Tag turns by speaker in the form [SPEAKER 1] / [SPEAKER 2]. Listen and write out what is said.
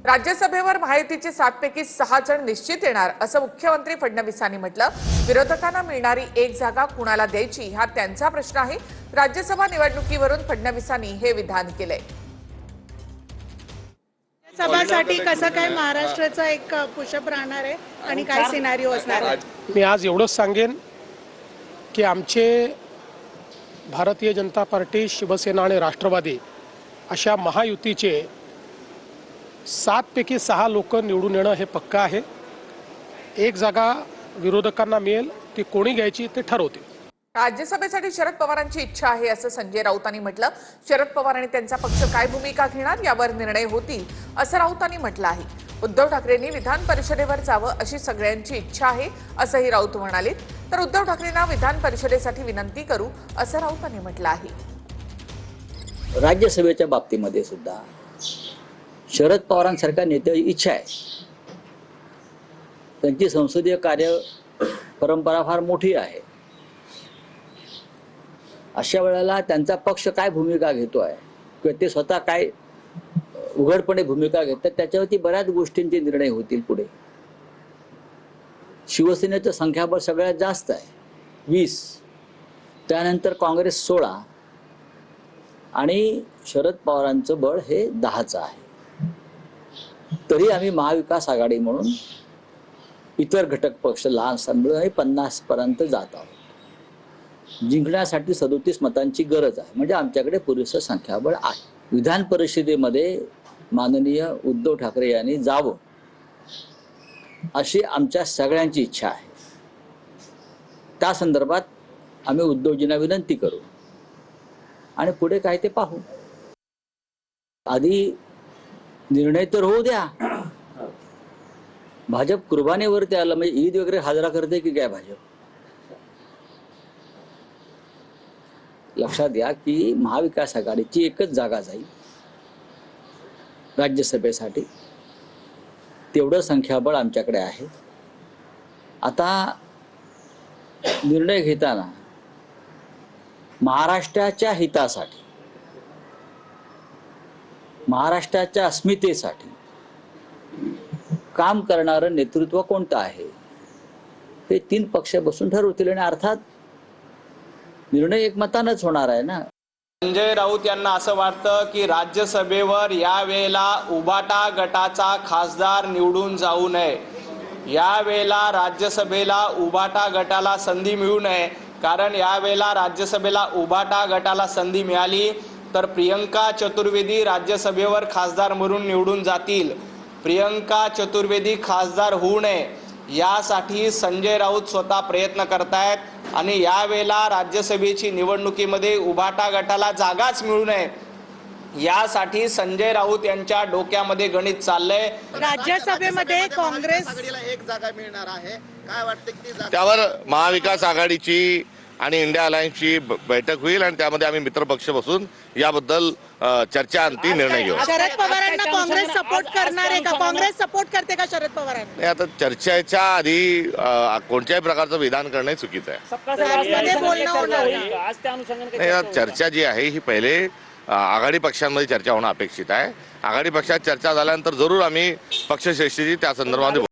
[SPEAKER 1] राज्यसभेवर महायुतीचे 7 पैकी 6 जण निश्चित येणार असं मुख्यमंत्री फडणवीसांनी म्हटलं। विरोधकांना मिळणारी एक जागा कुणाला द्यायची हा त्यांचा प्रश्न आहे। राज्यसभा निवडणुकीवरून फडणवीसांनी हे विधान केलंय।
[SPEAKER 2] सभासाठी कसं काय महाराष्ट्राचा एक पुशअप राहणार आहे आणि काय सिनारिओ असणार आहे?
[SPEAKER 3] मी आज एवढंच सांगेन की आमचे भारतीय जनता पार्टी, शिवसेना आणि राष्ट्रवादी अशा महायुतीचे 7 पैकी 6 लोक निवडून येणं हे पक्का आहे। एक जागा विरोधकांना मिळेल, ती कोणी घ्यायची ते ठरवतील।
[SPEAKER 1] राज्यसभेसाठी शरद पवारांची इच्छा आहे असं संजय राऊतांनी म्हटलं। शरद पवार आणि त्यांचा पक्ष काय भूमिका घेणार यावर निर्णय होतील असं राऊतांनी म्हटलं आहे। उद्धव ठाकरेंनी विधान परिषदेवर जावं अशी सगळ्यांची इच्छा आहे असंही राऊत म्हणाले। तर उद्धव ठाकरेंना विधान परिषदेसाठी विनंती करू असं राऊतांनी म्हटलं आहे।
[SPEAKER 4] राज्यसभेच्या बाबतीमध्ये सुद्धा शरद पवारांसारख्या नेत्याची इच्छा आहे। त्यांची संसदीय कार्य परंपरा फार मोठी आहे। अशा वेळेला त्यांचा पक्ष काय भूमिका घेतोय किंवा ते स्वतः काय उघडपणे भूमिका घेतात त्याच्यावरती बऱ्याच गोष्टींचे निर्णय होतील पुढे। शिवसेनेचं संख्याबळ सगळ्यात जास्त आहे 20, त्यानंतर काँग्रेस 16 आणि शरद पवारांचं बळ हे 10चं आहे। तरी आम्ही महाविकास आघाडी म्हणून इतर घटक पक्ष लहान असल्यामुळे 50 पर्यंत जात आहोत। जिंकण्यासाठी 37 मतांची गरज आहे, म्हणजे आमच्याकडे पुरेसं संख्याबळ आहे। विधान परिषदेमध्ये माननीय उद्धव ठाकरे यांनी जावं अशी आमच्या सगळ्यांची इच्छा आहे। त्या संदर्भात आम्ही उद्धवजींना विनंती करू आणि पुढे काय ते पाहू। आधी निर्णय तर होऊ द्या। भाजप कुर्बानीवरती आलं म्हणजे ईद वगैरे साजरा करते की काय भाजप? लक्षात घ्या की महाविकास आघाडीची एकच जागा जाईल राज्यसभेसाठी, तेवढं संख्याबळ आमच्याकडे आहे। आता निर्णय घेताना महाराष्ट्राच्या हितासाठी, महाराष्ट्राच्या अस्मितेसाठी काम करणारं नेतृत्व कोणतं आहे हे 3 पक्ष बसून ठरवतील आणि अर्थात निर्णय एकमतानंच होणार आहे ना।
[SPEAKER 5] संजय राऊत यांना असं वाटतं की राज्यसभेवर यावेळेला उभाटा गटाचा खासदार निवडून जाऊ नये। यावेळेला राज्यसभेला उभाटा गटाला संधी मिळू नये, कारण यावेळेला राज्यसभेला उभाटा गटाला संधी मिळाली तर प्रियंका चतुर्वेदी राज्यसभेवर खासदार म्हणून निवडून जातील। प्रियंका चतुर्वेदी खासदार होऊ नये यासाठी संजय राऊत स्वतः प्रयत्न करतायत आणि यावेळेला राज्यसभेची निवडणुकीमध्ये उभाटा गटाला जागाच मिळू नये यासाठी संजय राऊत यांच्या डोक्यामध्ये गणित चाललंय।
[SPEAKER 2] राज्यसभेमध्ये काँग्रेस
[SPEAKER 6] एक जागा मिळणार आहे, काय वाटतं की
[SPEAKER 7] त्यावर महाविकास आघाडीची आणि इंडिया अलायन्सची बैठक होईल आणि त्यामध्ये आम्ही मित्रपक्ष बसून याबद्दल चर्चा अंती निर्णय घेऊ।
[SPEAKER 2] शरद पवारांना काँग्रेस सपोर्ट करणार आहे का? काँग्रेस सपोर्ट करते का शरद पवारांना?
[SPEAKER 7] आता चर्चेच्या आधी कोणत्याही प्रकारचं विधान करणे चुकीचं आहे। चर्चा जी आहे ही पहिले आघाडी पक्षांमध्ये चर्चा होणं अपेक्षित आहे। आघाडी पक्षात चर्चा झाल्यानंतर जरूर आम्ही पक्षश्रेष्ठीची त्या संदर्भात